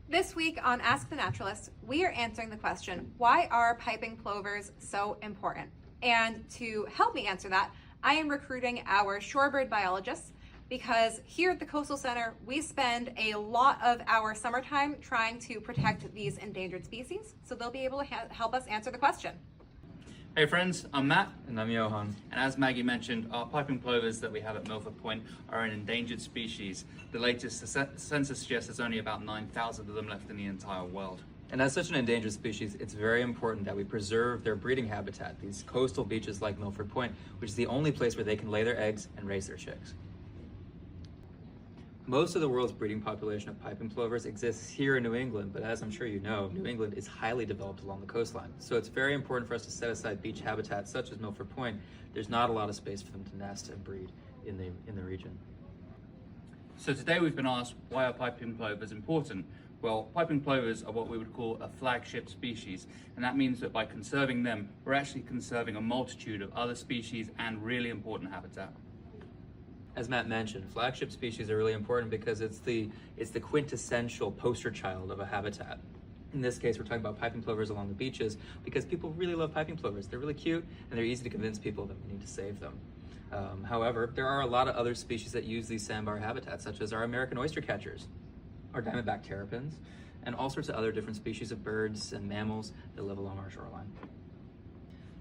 This week on Ask the Naturalist, we are answering the question, why are piping plovers so important? And to help me answer that, I am recruiting our Shorebird Biologists because here at the Coastal Center, we spend a lot of our summertime trying to protect these endangered species, so they'll be able to help us answer the question. Hey friends, I'm Matt. And I'm Johann. And as Maggie mentioned, our piping plovers that we have at Milford Point are an endangered species. The latest census suggests there's only about 9,000 of them left in the entire world. And as such an endangered species, it's very important that we preserve their breeding habitat, these coastal beaches like Milford Point, which is the only place where they can lay their eggs and raise their chicks. Most of the world's breeding population of piping plovers exists here in New England, but as I'm sure you know, New England is highly developed along the coastline. So it's very important for us to set aside beach habitats such as Milford Point. There's not a lot of space for them to nest and breed in the region. So today we've been asked, why are piping plovers important? Well, piping plovers are what we would call a flagship species, and that means that by conserving them, we're actually conserving a multitude of other species and really important habitat. As Matt mentioned, flagship species are really important because it's the quintessential poster child of a habitat. In this case, we're talking about piping plovers along the beaches because people really love piping plovers. They're really cute and they're easy to convince people that we need to save them. However, there are a lot of other species that use these sandbar habitats, such as our American oyster catchers, our diamondback terrapins, and all sorts of other different species of birds and mammals that live along our shoreline.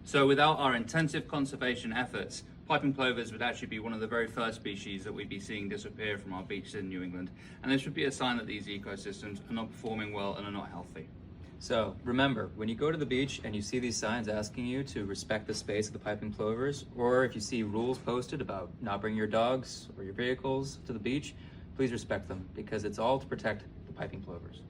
So without our intensive conservation efforts, piping plovers would actually be one of the very first species that we'd be seeing disappear from our beaches in New England. And this would be a sign that these ecosystems are not performing well and are not healthy. So remember, when you go to the beach and you see these signs asking you to respect the space of the piping plovers, or if you see rules posted about not bringing your dogs or your vehicles to the beach, please respect them because it's all to protect the piping plovers.